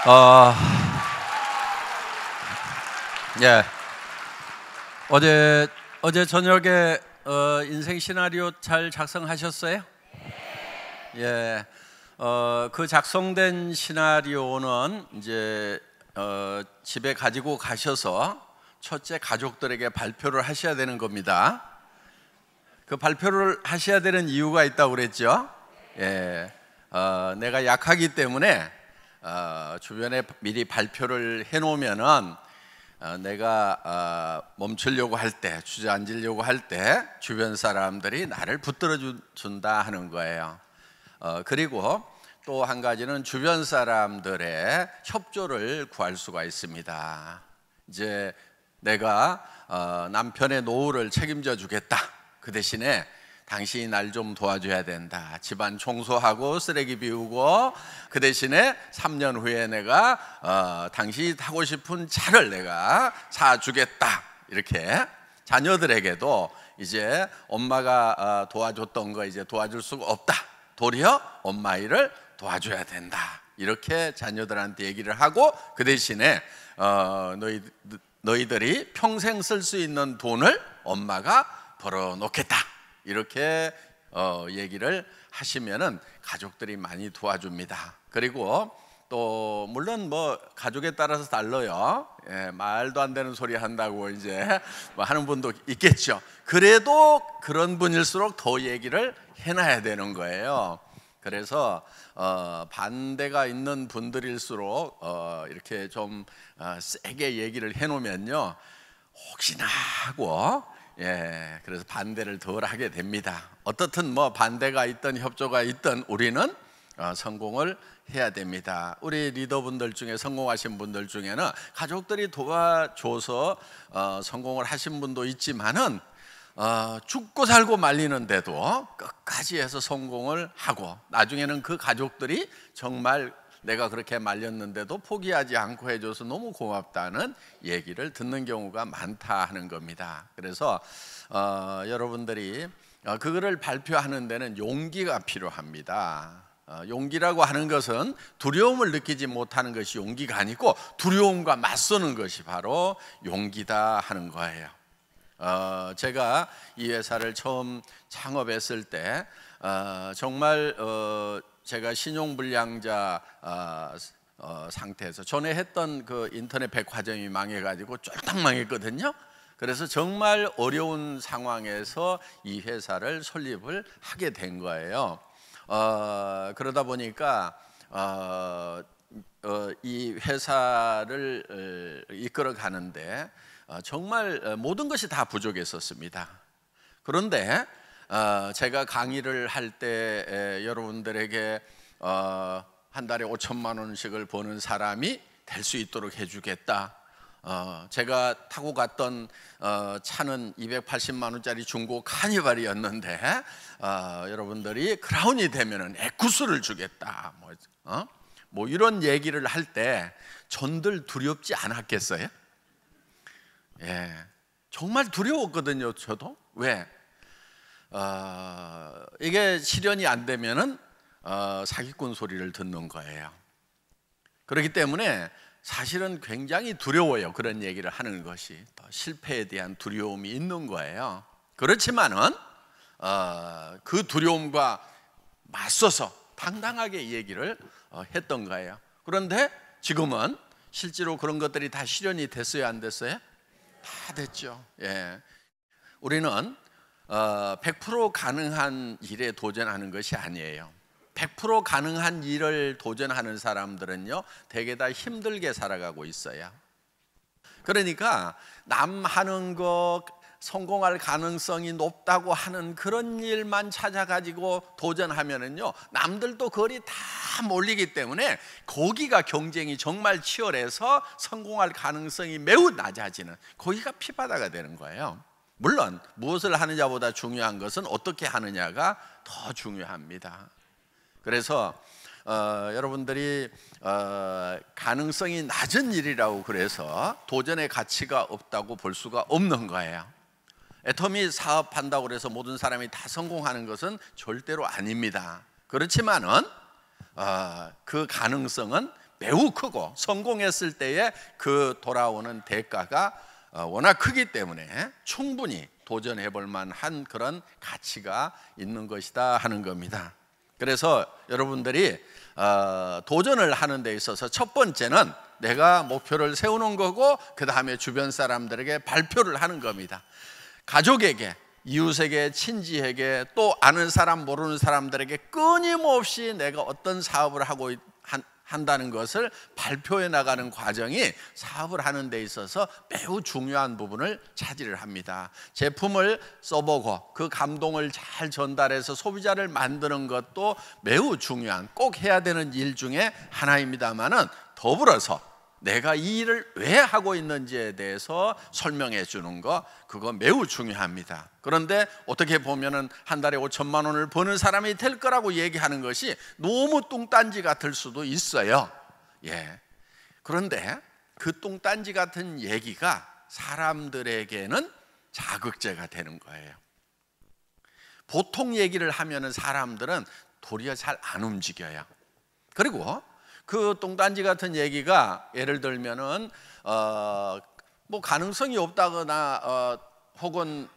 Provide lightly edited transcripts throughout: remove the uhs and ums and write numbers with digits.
어, 예. 어제 저녁에 인생 시나리오 잘 작성하셨어요? 예. 그 작성된 시나리오는 이제 집에 가지고 가셔서 첫째 가족들에게 발표를 하셔야 되는 겁니다. 그 발표를 하셔야 되는 이유가 있다고 그랬죠? 예. 내가 약하기 때문에 주변에 미리 발표를 해놓으면은 내가 멈추려고 할 때, 주저앉으려고 할 때 주변 사람들이 나를 붙들어 준다 하는 거예요. 그리고 또 한 가지는 주변 사람들의 협조를 구할 수가 있습니다. 이제 내가 남편의 노후를 책임져 주겠다. 그 대신에 당신이 날 좀 도와줘야 된다. 집안 청소하고 쓰레기 비우고, 그 대신에 3년 후에 내가 당신이 타고 싶은 차를 내가 사주겠다. 이렇게 자녀들에게도 이제 엄마가 도와줬던 거 이제 도와줄 수가 없다. 도리어 엄마 일을 도와줘야 된다. 이렇게 자녀들한테 얘기를 하고, 그 대신에 너희들이 평생 쓸 수 있는 돈을 엄마가 벌어놓겠다. 이렇게 얘기를 하시면은 가족들이 많이 도와줍니다. 그리고 또 물론 뭐 가족에 따라서 달라요. 예, 말도 안 되는 소리 한다고 이제 뭐 하는 분도 있겠죠. 그래도 그런 분일수록 더 얘기를 해놔야 되는 거예요. 그래서 반대가 있는 분들일수록 이렇게 좀 세게 얘기를 해놓으면요, 혹시나 하고, 예, 그래서 반대를 덜 하게 됩니다. 어떻든 뭐 반대가 있든 협조가 있든 우리는 성공을 해야 됩니다. 우리 리더분들 중에 성공하신 분들 중에는 가족들이 도와줘서 성공을 하신 분도 있지만은 죽고 살고 말리는데도 끝까지 해서 성공을 하고, 나중에는 그 가족들이 정말 내가 그렇게 말렸는데도 포기하지 않고 해줘서 너무 고맙다는 얘기를 듣는 경우가 많다 하는 겁니다. 그래서 여러분들이 그거를 발표하는 데는 용기가 필요합니다. 용기라고 하는 것은 두려움을 느끼지 못하는 것이 용기가 아니고 두려움과 맞서는 것이 바로 용기다 하는 거예요. 제가 이 회사를 처음 창업했을 때 정말 제가 신용불량자 상태에서 전에 했던 그 인터넷 백화점이 망해가지고 쫄딱 망했거든요. 그래서 정말 어려운 상황에서 이 회사를 설립을 하게 된 거예요. 그러다 보니까 이 회사를 이끌어 가는데 정말 모든 것이 다 부족했었습니다. 그런데 제가 강의를 할 때 여러분들에게 한 달에 5천만 원씩을 버는 사람이 될 수 있도록 해주겠다. 제가 타고 갔던 차는 280만 원짜리 중고 카니발이었는데 여러분들이 크라운이 되면은 에쿠스를 주겠다. 뭐 이런 얘기를 할 때 전들 두렵지 않았겠어요? 예, 정말 두려웠거든요. 저도. 왜? 이게 실현이 안 되면은 사기꾼 소리를 듣는 거예요. 그렇기 때문에 사실은 굉장히 두려워요. 그런 얘기를 하는 것이. 또 실패에 대한 두려움이 있는 거예요. 그렇지만은 그 두려움과 맞서서 당당하게 얘기를 했던 거예요. 그런데 지금은 실제로 그런 것들이 다 실현이 됐어요, 안 됐어요? 다 됐죠. 예. 우리는 100% 가능한 일에 도전하는 것이 아니에요. 100% 가능한 일을 도전하는 사람들은요, 되게 다 힘들게 살아가고 있어요. 그러니까 남 하는 거 성공할 가능성이 높다고 하는 그런 일만 찾아가지고 도전하면은요, 남들도 거리 다 몰리기 때문에 거기가 경쟁이 정말 치열해서 성공할 가능성이 매우 낮아지는, 거기가 피바다가 되는 거예요. 물론 무엇을 하느냐보다 중요한 것은 어떻게 하느냐가 더 중요합니다. 그래서 여러분들이 가능성이 낮은 일이라고 그래서 도전의 가치가 없다고 볼 수가 없는 거예요. 애터미 사업한다고 그래서 모든 사람이 다 성공하는 것은 절대로 아닙니다. 그렇지만은 그 가능성은 매우 크고 성공했을 때에 그 돌아오는 대가가 워낙 크기 때문에 충분히 도전해 볼 만한 그런 가치가 있는 것이다 하는 겁니다. 그래서 여러분들이 도전을 하는 데 있어서 첫 번째는 내가 목표를 세우는 거고, 그 다음에 주변 사람들에게 발표를 하는 겁니다. 가족에게, 이웃에게, 친지에게, 또 아는 사람 모르는 사람들에게 끊임없이 내가 어떤 사업을 하고 한다는 것을 발표해 나가는 과정이 사업을 하는 데 있어서 매우 중요한 부분을 차지를 합니다. 제품을 써보고 그 감동을 잘 전달해서 소비자를 만드는 것도 매우 중요한, 꼭 해야 되는 일 중에 하나입니다만은, 더불어서 내가 이 일을 왜 하고 있는지에 대해서 설명해 주는 거, 그거 매우 중요합니다. 그런데 어떻게 보면은 한 달에 5천만 원을 버는 사람이 될 거라고 얘기하는 것이 너무 뚱딴지 같을 수도 있어요. 그런데 그 뚱딴지 같은 얘기가 사람들에게는 자극제가 되는 거예요. 보통 얘기를 하면은 사람들은 도리어 잘 안 움직여요. 그리고 그 뚱딴지 같은 얘기가 예를 들면은 뭐 가능성이 없다거나 혹은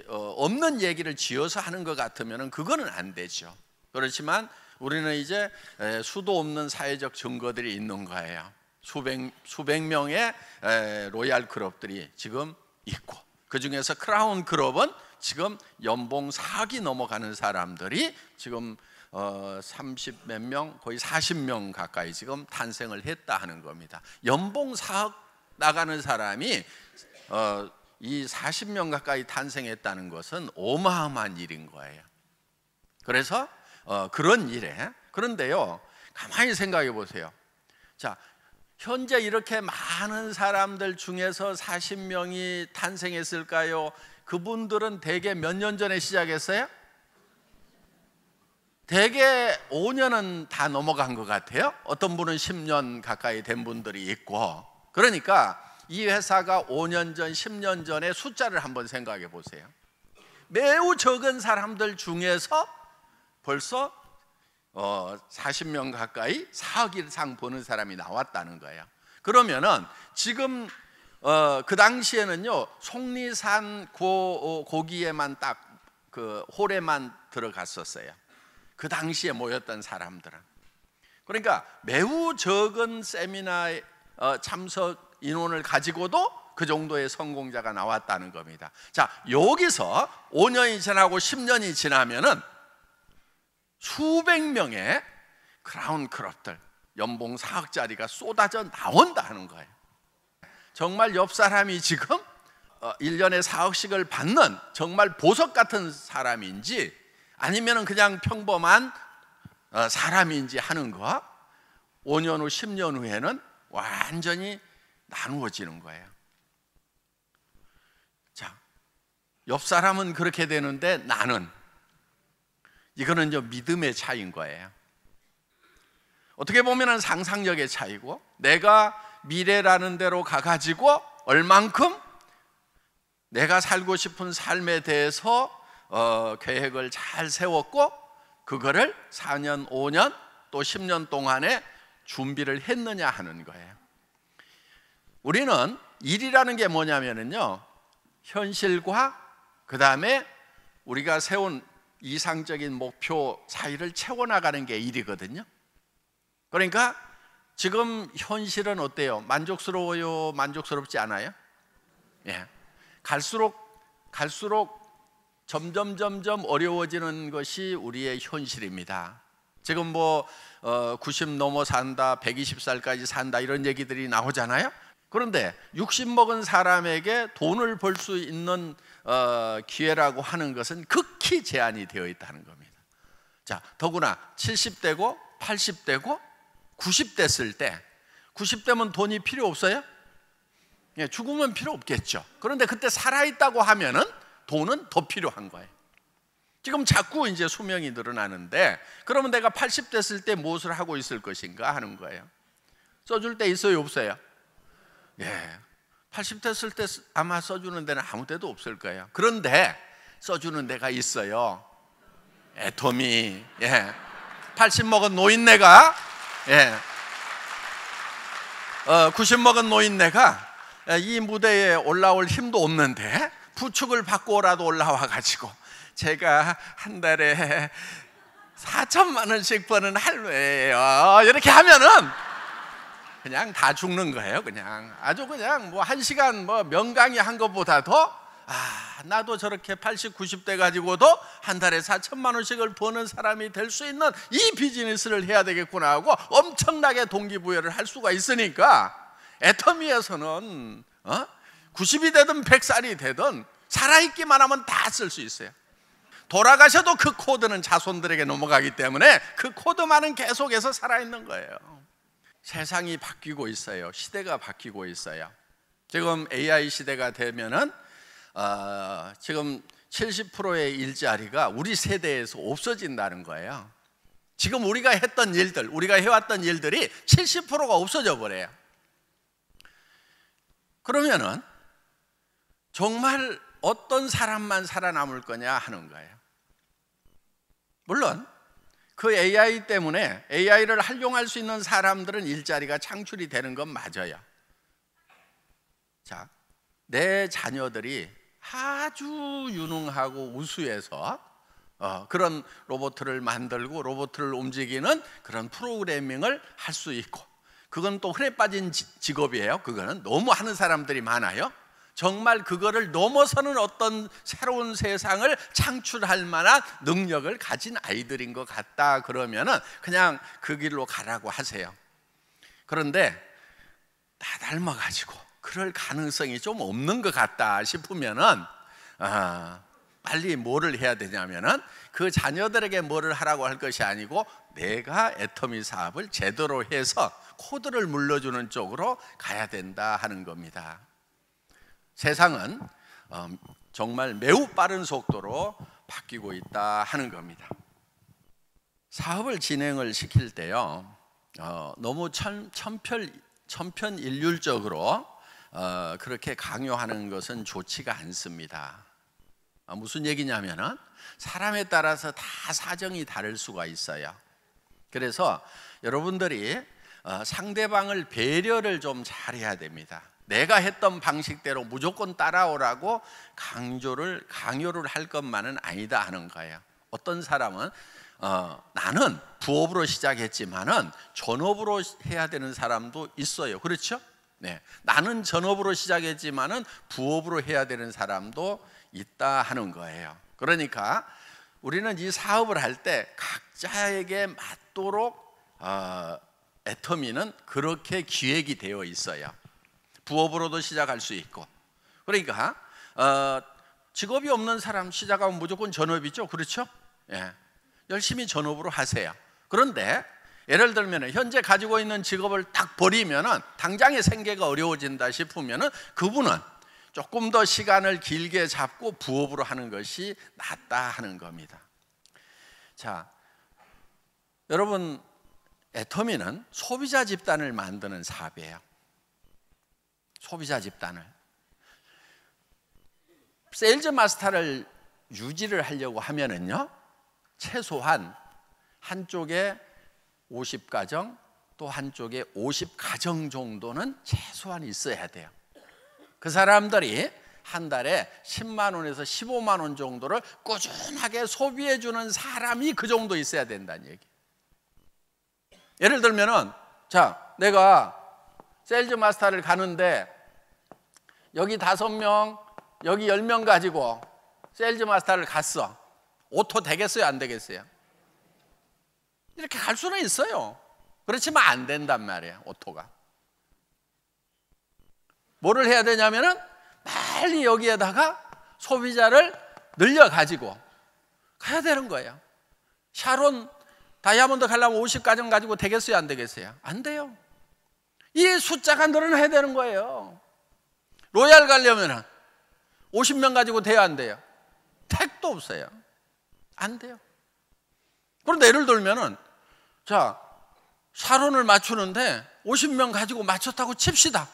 없는 얘기를 지어서 하는 것 같으면은 그거는 안 되죠. 그렇지만 우리는 이제 수도 없는 사회적 증거들이 있는 거예요. 수백 명의 로얄 클럽들이 지금 있고, 그 중에서 크라운 클럽은 지금 연봉 4억이 넘어가는 사람들이 지금 30 몇 명, 거의 40명 가까이 지금 탄생을 했다 하는 겁니다. 연봉 4억 나가는 사람이 이 40명 가까이 탄생했다는 것은 어마어마한 일인 거예요. 그래서 그런 일에, 그런데요, 가만히 생각해 보세요. 자, 현재 이렇게 많은 사람들 중에서 40명이 탄생했을까요? 그분들은 대개 몇 년 전에 시작했어요? 대개 5년은 다 넘어간 것 같아요. 어떤 분은 10년 가까이 된 분들이 있고. 그러니까 이 회사가 5년 전, 10년 전의 숫자를 한번 생각해 보세요. 매우 적은 사람들 중에서 벌써 40명 가까이 4억 이상 버는 사람이 나왔다는 거예요. 그러면은 지금 그 당시에는요, 속리산 고기에만 딱 그 홀에만 들어갔었어요. 그 당시에 모였던 사람들은. 그러니까 매우 적은 세미나에 참석 인원을 가지고도 그 정도의 성공자가 나왔다는 겁니다. 자, 여기서 5년이 지나고 10년이 지나면은 수백 명의 크라운 클럽들, 연봉 4억짜리가 쏟아져 나온다 하는 거예요. 정말 옆 사람이 지금 1년에 4억씩을 받는 정말 보석 같은 사람인지 아니면 그냥 평범한 사람인지 하는 거, 5년 후 10년 후에는 완전히 나누어지는 거예요. 자, 옆 사람은 그렇게 되는데 나는, 이거는 믿음의 차이인 거예요. 어떻게 보면 상상력의 차이고, 내가 미래라는 대로 가가지고 얼만큼 내가 살고 싶은 삶에 대해서 계획을 잘 세웠고, 그거를 4년, 5년, 또 10년 동안에 준비를 했느냐 하는 거예요. 우리는 일이라는 게 뭐냐면요, 현실과 그 다음에 우리가 세운 이상적인 목표 사이를 채워나가는 게 일이거든요. 그러니까 지금 현실은 어때요? 만족스러워요? 만족스럽지 않아요? 갈수록 점점 어려워지는 것이 우리의 현실입니다. 지금 90 넘어 산다, 120살까지 산다, 이런 얘기들이 나오잖아요. 그런데 60 먹은 사람에게 돈을 벌 수 있는 기회라고 하는 것은 극히 제한이 되어 있다는 겁니다. 자, 더구나 70대고 80대고 90대였을 때, 90대면 돈이 필요 없어요? 죽으면 필요 없겠죠. 그런데 그때 살아있다고 하면은 돈은 더 필요한 거예요. 지금 자꾸 이제 수명이 늘어나는데, 그러면 내가 80 됐을 때 무엇을 하고 있을 것인가 하는 거예요. 써줄 때 있어요, 없어요? 80 됐을 때 아마 써주는 데는 아무 데도 없을 거예요. 그런데 써주는 데가 있어요. 애터미. 80 먹은 노인네가 90 먹은 노인네가 이 무대에 올라올 힘도 없는데 부축을 받고라도 올라와가지고 제가 한 달에 4천만 원씩 버는 할매예요 이렇게 하면은 그냥 다 죽는 거예요. 그냥 아주 그냥 뭐 1시간 뭐 명강의 한 것보다도 나도 저렇게 80, 90대 가지고도 한 달에 4천만 원씩을 버는 사람이 될 수 있는 이 비즈니스를 해야 되겠구나 하고 엄청나게 동기부여를 할 수가 있으니까 애터미에서는 90이 되든 100살이 되든 살아있기만 하면 다 쓸 수 있어요. 돌아가셔도 그 코드는 자손들에게 넘어가기 때문에 그 코드만은 계속해서 살아있는 거예요. 세상이 바뀌고 있어요. 시대가 바뀌고 있어요. 지금 AI 시대가 되면은 지금 70%의 일자리가 우리 세대에서 없어진다는 거예요. 지금 우리가 했던 일들, 우리가 해왔던 일들이 70%가 없어져 버려요. 그러면은 정말 어떤 사람만 살아남을 거냐 하는 거예요. 물론 그 AI 때문에 AI를 활용할 수 있는 사람들은 일자리가 창출이 되는 건 맞아요. 자, 내 자녀들이 아주 유능하고 우수해서 그런 로봇을 만들고 로봇을 움직이는 그런 프로그래밍을 할 수 있고, 그건 또 흔해 빠진 직업이에요. 그거는 너무 하는 사람들이 많아요. 정말 그거를 넘어서는 어떤 새로운 세상을 창출할 만한 능력을 가진 아이들인 것 같다 그러면은 그냥 그 길로 가라고 하세요. 그런데 다 닮아가지고 그럴 가능성이 좀 없는 것 같다 싶으면은 빨리 뭐를 해야 되냐면은 그 자녀들에게 뭐를 하라고 할 것이 아니고 내가 애터미 사업을 제대로 해서 코드를 물려주는 쪽으로 가야 된다 하는 겁니다. 세상은 정말 매우 빠른 속도로 바뀌고 있다 하는 겁니다. 사업을 진행을 시킬 때요, 너무 천편일률적으로 그렇게 강요하는 것은 좋지가 않습니다. 무슨 얘기냐면은 사람에 따라서 다 사정이 다를 수가 있어요. 그래서 여러분들이 상대방을 배려를 좀 잘해야 됩니다. 내가 했던 방식대로 무조건 따라오라고 강요를 할 것만은 아니다 하는 거예요. 어떤 사람은 나는 부업으로 시작했지만은 전업으로 해야 되는 사람도 있어요. 그렇죠? 네, 나는 전업으로 시작했지만은 부업으로 해야 되는 사람도 있다 하는 거예요. 그러니까 우리는 이 사업을 할 때 각자에게 맞도록 애터미는 그렇게 기획이 되어 있어요. 부업으로도 시작할 수 있고. 그러니까 직업이 없는 사람 시작하면 무조건 전업이죠. 그렇죠? 예. 열심히 전업으로 하세요. 그런데 예를 들면 현재 가지고 있는 직업을 딱 버리면은 당장의 생계가 어려워진다 싶으면은 그분은 조금 더 시간을 길게 잡고 부업으로 하는 것이 낫다 하는 겁니다. 자, 여러분, 애터미는 소비자 집단을 만드는 사업이에요. 소비자 집단을. 세일즈 마스터를 유지를 하려고 하면은요, 최소한 한쪽에 50가정 또 한쪽에 50가정 정도는 최소한 있어야 돼요. 그 사람들이 한 달에 10만 원에서 15만 원 정도를 꾸준하게 소비해 주는 사람이 그 정도 있어야 된다는 얘기. 예를 들면은, 자, 내가 세일즈 마스터를 가는데 여기 5명, 여기 10명 가지고 세일즈 마스터를 갔어. 오토 되겠어요? 안 되겠어요? 이렇게 갈 수는 있어요. 그렇지만 안 된단 말이에요, 오토가. 뭐를 해야 되냐면은 빨리 여기에다가 소비자를 늘려가지고 가야 되는 거예요. 샤론 다이아몬드 가려면 50가정 가지고 되겠어요? 안 되겠어요? 안 돼요. 이 숫자가 늘어나야 되는 거예요. 로얄 가려면 50명 가지고 돼야 안 돼요? 택도 없어요. 안 돼요. 그런데 예를 들면은, 자, 샤론을 맞추는데 50명 가지고 맞췄다고 칩시다.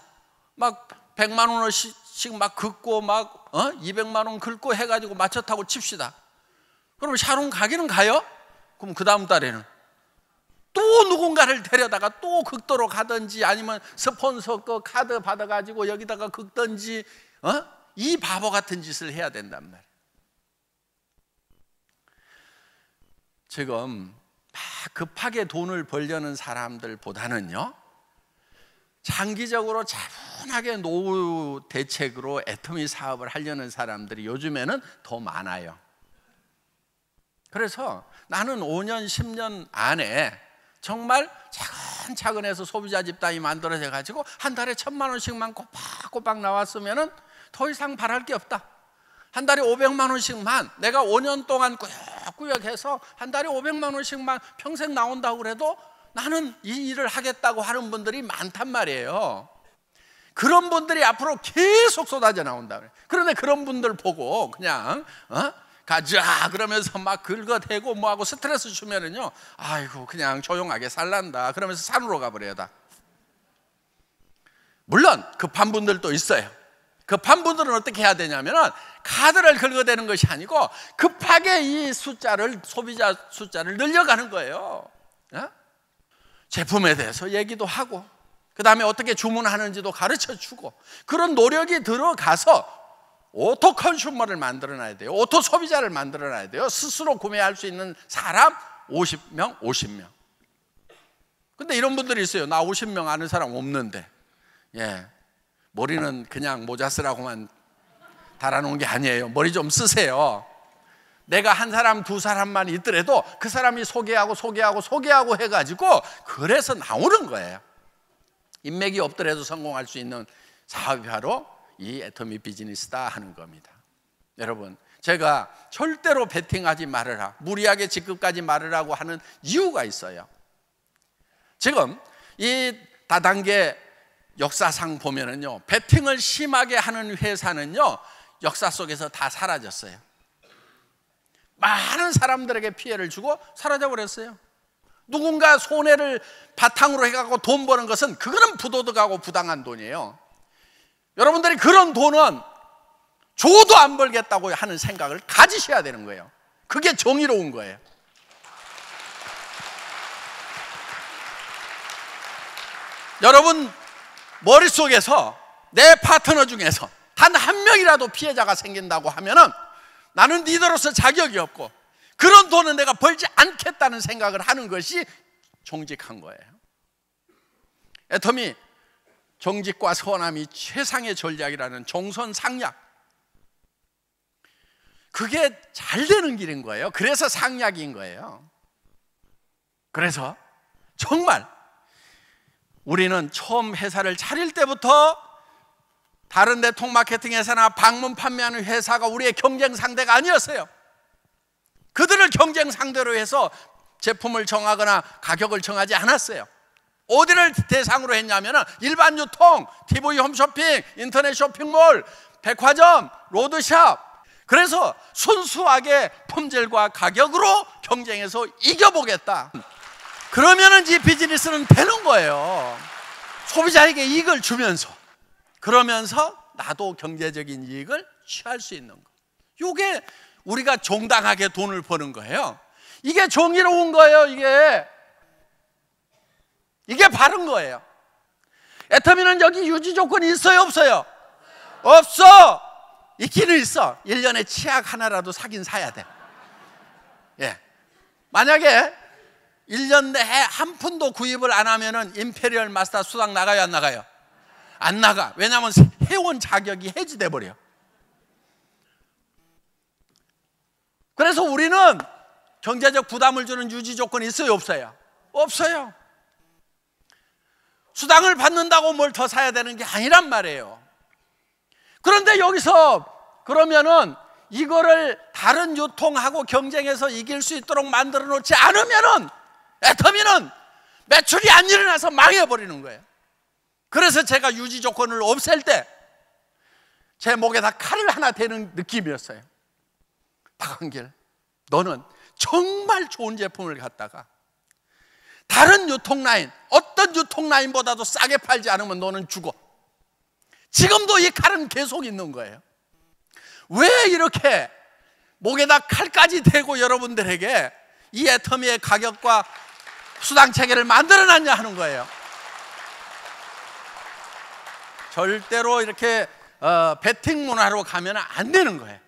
막 100만 원씩 막 긁고 막 200만 원 긁고 해가지고 맞췄다고 칩시다. 그럼 샤론 가기는 가요? 그럼 그 다음 달에는 또 누군가를 데려다가 또 극도로 가든지 아니면 스폰서 그 카드 받아가지고 여기다가 긁든지 이 바보 같은 짓을 해야 된단 말이에요. 지금 막 급하게 돈을 벌려는 사람들보다는요, 장기적으로 차분하게 노후 대책으로 애터미 사업을 하려는 사람들이 요즘에는 더 많아요. 그래서 나는 5년, 10년 안에 정말 차근차근 해서 소비자 집단이 만들어져 가지고 한 달에 1,000만 원씩만 꼬박꼬박 나왔으면 더 이상 바랄 게 없다. 한 달에 500만 원씩만 내가 5년 동안 꾸역꾸역 해서 한 달에 500만 원씩만 평생 나온다고 그래도 나는 이 일을 하겠다고 하는 분들이 많단 말이에요. 그런 분들이 앞으로 계속 쏟아져 나온다 그래요. 그런데 그런 분들 보고 그냥 가자 그러면서 막 긁어대고 뭐하고 스트레스 주면은요, 아이고 그냥 조용하게 살란다 그러면서 산으로 가버려요. 다. 물론 급한 분들도 있어요. 급한 분들은 어떻게 해야 되냐면은 카드를 긁어대는 것이 아니고 급하게 이 숫자를, 소비자 숫자를 늘려가는 거예요. 제품에 대해서 얘기도 하고 그 다음에 어떻게 주문하는지도 가르쳐 주고 그런 노력이 들어가서 오토 컨슈머를 만들어놔야 돼요. 오토 소비자를 만들어놔야 돼요. 스스로 구매할 수 있는 사람 50명. 근데 이런 분들이 있어요. 나 50명 아는 사람 없는데, 머리는 그냥 모자 쓰라고만 달아놓은 게 아니에요. 머리 좀 쓰세요. 내가 한 사람, 두 사람만 있더라도 그 사람이 소개하고 해가지고 그래서 나오는 거예요. 인맥이 없더라도 성공할 수 있는 사업이 바로 이 애터미 비즈니스다 하는 겁니다. 여러분, 제가 절대로 베팅하지 말으라, 무리하게 직급까지 말으라고 하는 이유가 있어요. 지금 이 다단계 역사상 보면은요, 베팅을 심하게 하는 회사는요 역사 속에서 다 사라졌어요. 많은 사람들에게 피해를 주고 사라져 버렸어요. 누군가 손해를 바탕으로 해갖고 돈 버는 것은 그거는 부도덕하고 부당한 돈이에요. 여러분들이 그런 돈은 줘도 안 벌겠다고 하는 생각을 가지셔야 되는 거예요. 그게 정의로운 거예요. 여러분 머릿속에서 내 파트너 중에서 단 한 명이라도 피해자가 생긴다고 하면은 나는 리더로서 자격이 없고 그런 돈은 내가 벌지 않겠다는 생각을 하는 것이 정직한 거예요. 애터미 정직과 선함이 최상의 전략이라는 정선상략, 그게 잘 되는 길인 거예요. 그래서 상략인 거예요. 그래서 정말 우리는 처음 회사를 차릴 때부터 다른 네트워크 마케팅 회사나 방문 판매하는 회사가 우리의 경쟁 상대가 아니었어요. 그들을 경쟁 상대로 해서 제품을 정하거나 가격을 정하지 않았어요. 어디를 대상으로 했냐면 일반 유통, TV 홈쇼핑, 인터넷 쇼핑몰, 백화점, 로드샵. 그래서 순수하게 품질과 가격으로 경쟁해서 이겨보겠다. 그러면은 이 비즈니스는 되는 거예요. 소비자에게 이익을 주면서, 그러면서 나도 경제적인 이익을 취할 수 있는 거. 이게 우리가 정당하게 돈을 버는 거예요. 이게 정의로운 거예요. 이게 바른 거예요. 애터미는 여기 유지 조건이 있어요, 없어요? 없어. 있기는 있어. 1년에 치약 하나라도 사긴 사야 돼. 만약에 1년 내에 한 푼도 구입을 안 하면은 임페리얼 마스터 수당 나가요, 안 나가요? 안 나가. 왜냐하면 회원 자격이 해지돼 버려. 그래서 우리는 경제적 부담을 주는 유지 조건이 있어요, 없어요? 없어요. 수당을 받는다고 뭘 더 사야 되는 게 아니란 말이에요. 그런데 여기서 그러면은 이거를 다른 유통하고 경쟁해서 이길 수 있도록 만들어 놓지 않으면은 애터미는 매출이 안 일어나서 망해버리는 거예요. 그래서 제가 유지 조건을 없앨 때 제 목에다 칼을 하나 대는 느낌이었어요. 박한길, 너는 정말 좋은 제품을 갖다가 다른 유통라인, 어떤 유통라인보다도 싸게 팔지 않으면 너는 죽어. 지금도 이 칼은 계속 있는 거예요. 왜 이렇게 목에다 칼까지 대고 여러분들에게 이 애터미의 가격과 수당 체계를 만들어놨냐 하는 거예요. 절대로 이렇게 베팅 문화로 가면 안 되는 거예요.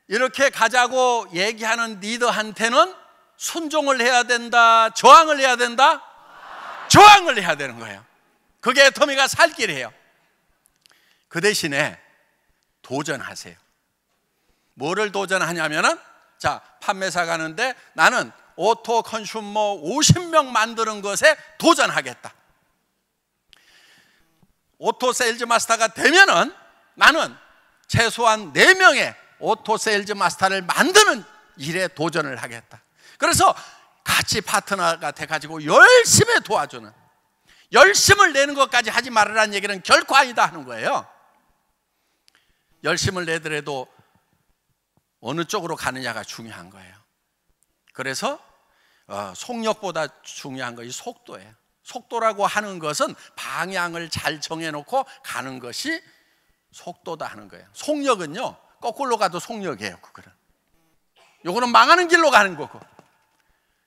이렇게 가자고 얘기하는 리더한테는 순종을 해야 된다, 저항을 해야 된다? 저항을 해야 되는 거예요. 그게 애터미가 살 길이에요. 그 대신에 도전하세요. 뭐를 도전하냐면은, 자, 판매사 가는데 나는 오토 컨슈머 50명 만드는 것에 도전하겠다. 오토 세일즈 마스터가 되면은 나는 최소한 4명의 오토 세일즈 마스터를 만드는 일에 도전을 하겠다. 그래서 같이 파트너가 돼가지고 열심히 도와주는, 열심을 내는 것까지 하지 말으라는 얘기는 결코 아니다 하는 거예요. 열심을 내더라도 어느 쪽으로 가느냐가 중요한 거예요. 그래서 속력보다 중요한 것이 속도예요. 속도라고 하는 것은 방향을 잘 정해놓고 가는 것이 속도다 하는 거예요. 속력은요, 거꾸로 가도 속력이에요. 요거는 망하는 길로 가는 거고,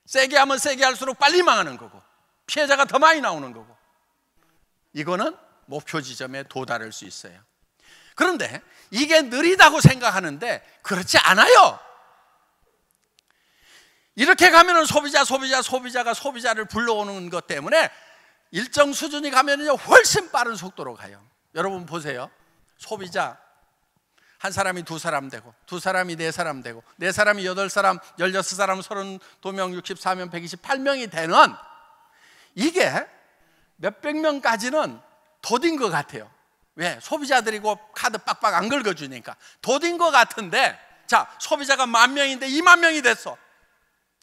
세게 하면 세게 할수록 빨리 망하는 거고, 피해자가 더 많이 나오는 거고, 이거는 목표 지점에 도달할 수 있어요. 그런데 이게 느리다고 생각하는데 그렇지 않아요. 이렇게 가면은 소비자가 소비자를 불러오는 것 때문에 일정 수준이 가면은요 훨씬 빠른 속도로 가요. 여러분 보세요. 소비자 한 사람이 2사람 되고, 2사람이 4사람 되고, 4사람이 8사람, 16사람, 32명, 64명, 128명이 되는, 이게 몇백 명까지는 더딘 것 같아요. 왜? 소비자들이고 카드 빡빡 안 긁어주니까 더딘 것 같은데, 자, 소비자가 10,000명인데 20,000명이 됐어.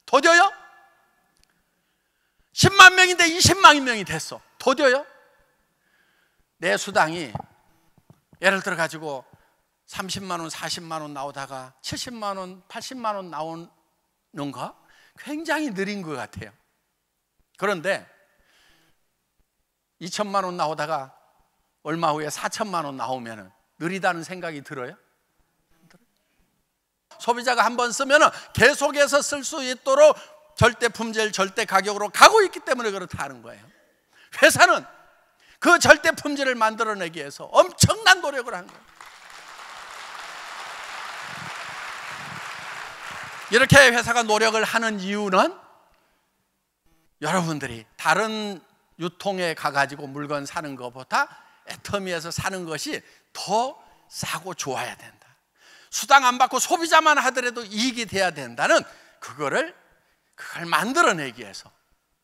더뎌요? 10만 명인데 20만 명이 됐어. 더뎌요? 내 수당이 예를 들어 가지고 30만 원, 40만 원 나오다가 70만 원, 80만 원 나오는 거 굉장히 느린 것 같아요. 그런데 2천만 원 나오다가 얼마 후에 4천만 원 나오면 느리다는 생각이 들어요? 소비자가 한번 쓰면 계속해서 쓸 수 있도록 절대 품질, 절대 가격으로 가고 있기 때문에 그렇다는 거예요. 회사는 그 절대 품질을 만들어내기 위해서 엄청난 노력을 한 거예요. 이렇게 회사가 노력을 하는 이유는 여러분들이 다른 유통에 가가지고 물건 사는 것보다 애터미에서 사는 것이 더 싸고 좋아야 된다. 수당 안 받고 소비자만 하더라도 이익이 돼야 된다는 그걸 만들어내기 위해서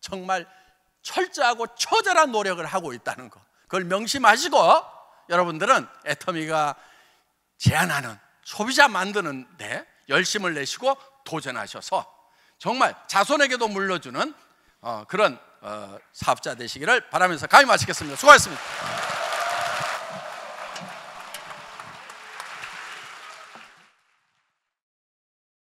정말 철저하고 처절한 노력을 하고 있다는 거, 그걸 명심하시고 여러분들은 애터미가 제안하는 소비자 만드는 데 열심을 내시고 도전하셔서 정말 자손에게도 물려주는 그런 사업자 되시기를 바라면서 강의 마치겠습니다. 수고하셨습니다.